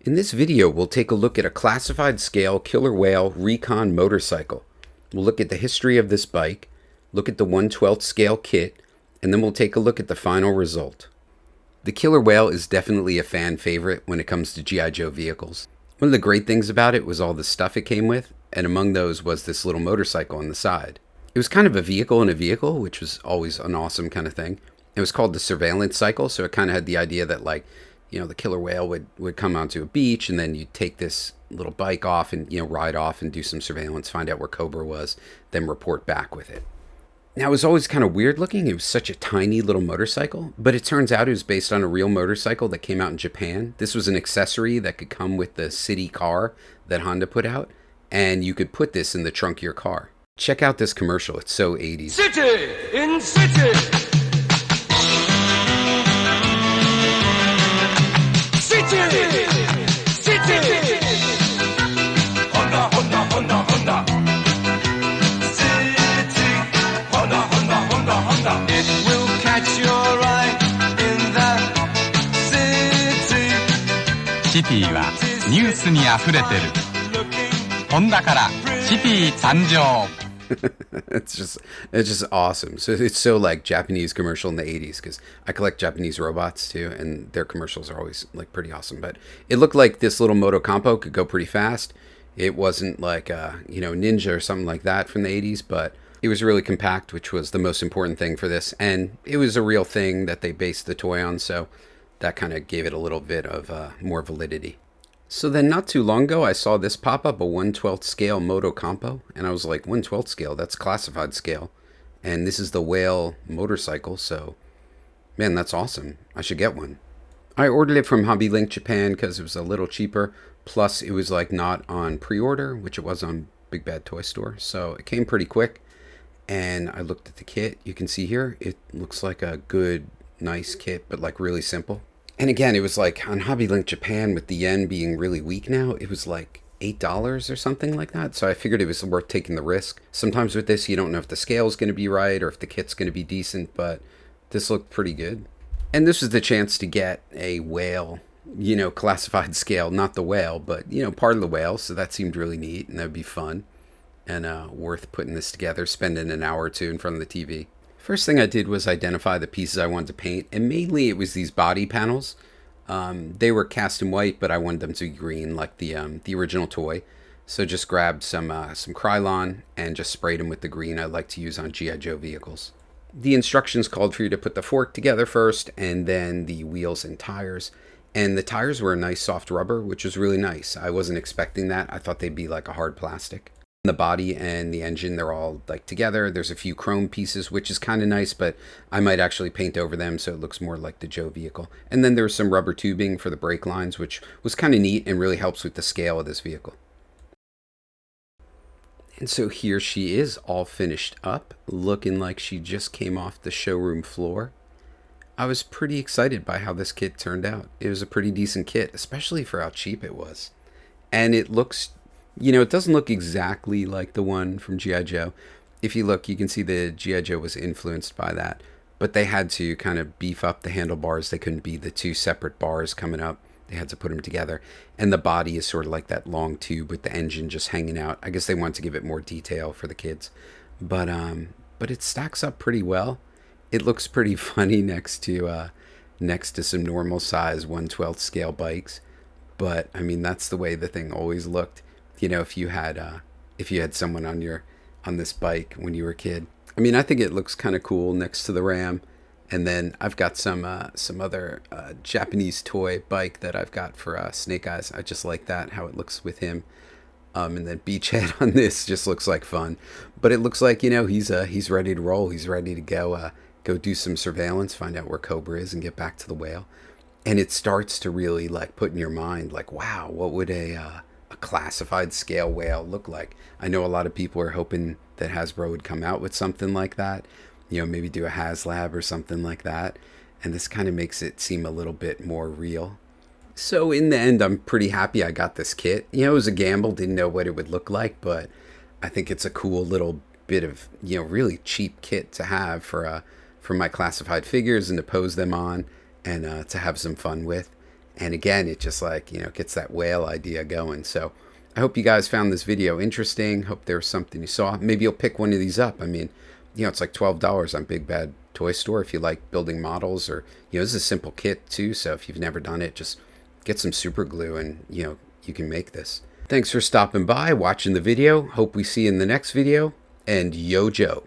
In this video, we'll take a look at a classified scale killer whale Recon motorcycle. We'll look at the history of this bike, look at the 1/12 scale kit, and then we'll take a look at the final result. The killer whale is definitely a fan favorite when it comes to G.I. Joe vehicles. One of the great things about it was all the stuff it came with, and among those was this little motorcycle on the side. It was kind of a vehicle in a vehicle, which was always an awesome kind of thing. It was called the surveillance cycle, so it kind of had the idea that the killer whale would come onto a beach, and then you'd take this little bike off and, ride off and do some surveillance, find out where Cobra was, then report back with it. Now, it was always kind of weird looking. It was such a tiny little motorcycle, but it turns out it was based on a real motorcycle that came out in Japan. This was an accessory that could come with the city car that Honda put out, and you could put this in the trunk of your car. Check out this commercial. It's so 80s. City in city. City! Honda, Honda, Honda, Honda. City! Honda, Honda, Honda, Honda. It will catch your eye in the city. シティはニュースにあふれてる。ホンダからシティ誕生。it's just awesome. So it's so like Japanese commercial in the 80s, because I collect Japanese robots too, and their commercials are always like pretty awesome. But it looked like this little Moto Campo could go pretty fast. It wasn't like Ninja or something like that from the 80s, but it was really compact, which was the most important thing for this. And it was a real thing that they based the toy on, so that kind of gave it a little bit of more validity. So then not too long ago, I saw this pop up, a 1/12 scale Moto Campo, and I was like, 1/12 scale, that's classified scale. And this is the whale motorcycle, so man, that's awesome. I should get one. I ordered it from Hobby Link Japan because it was a little cheaper, plus it was like not on pre-order, which it was on Big Bad Toy Store, so it came pretty quick. And I looked at the kit. You can see here, it looks like a good, nice kit, but like really simple. And again, it was like on Hobby Link Japan, with the yen being really weak now, it was like $8 or something like that. So I figured it was worth taking the risk. Sometimes with this, you don't know if the scale is going to be right or if the kit's going to be decent, but this looked pretty good. And this was the chance to get a whale, classified scale, not the whale, but, part of the whale. So that seemed really neat, and that would be fun and worth putting this together, spending an hour or two in front of the TV. First thing I did was identify the pieces I wanted to paint, and mainly it was these body panels. They were cast in white, but I wanted them to be green, like the original toy. So just grabbed some Krylon and just sprayed them with the green I like to use on G.I. Joe vehicles. The instructions called for you to put the fork together first, and then the wheels and tires. And the tires were a nice soft rubber, which was really nice. I wasn't expecting that. I thought they'd be like a hard plastic. The body and the engine, they're all like together. There's a few chrome pieces, which is kind of nice, but I might actually paint over them so it looks more like the Joe vehicle. And then there's some rubber tubing for the brake lines, which was kind of neat and really helps with the scale of this vehicle. And so here she is, all finished up, looking like she just came off the showroom floor. I was pretty excited by how this kit turned out. It was a pretty decent kit, especially for how cheap it was. And it looks, it doesn't look exactly like the one from G.I. Joe. If you look, you can see the G.I. Joe was influenced by that. But they had to kind of beef up the handlebars. They couldn't be the two separate bars coming up. They had to put them together. And the body is sort of like that long tube with the engine just hanging out. I guess they wanted to give it more detail for the kids. But it stacks up pretty well. It looks pretty funny next to some normal size 1/12 scale bikes. But I mean, that's the way the thing always looked. If you had someone on this bike when you were a kid. I mean, I think it looks kind of cool next to the Ram. And then I've got some other Japanese toy bike that I've got for Snake Eyes. I just like that, how it looks with him. And then Beachhead on this just looks like fun. But it looks like, he's ready to roll. He's ready to go do some surveillance, find out where Cobra is, and get back to the whale. And it starts to really like put in your mind, like, wow, what would a classified scale whale look like? I know a lot of people are hoping that Hasbro would come out with something like that, maybe do a HasLab or something like that, and this kind of makes it seem a little bit more real. So in the end, I'm pretty happy I got this kit. It was a gamble, didn't know what it would look like, but I think it's a cool little bit of really cheap kit to have for my classified figures and to pose them on and to have some fun with. And again, it just like, gets that whale idea going. So I hope you guys found this video interesting. Hope there was something you saw. Maybe you'll pick one of these up. I mean, it's like $12 on Big Bad Toy Store if you like building models, or, this is a simple kit too. So if you've never done it, just get some super glue and, you can make this. Thanks for stopping by, watching the video. Hope we see you in the next video. And yo, Joe.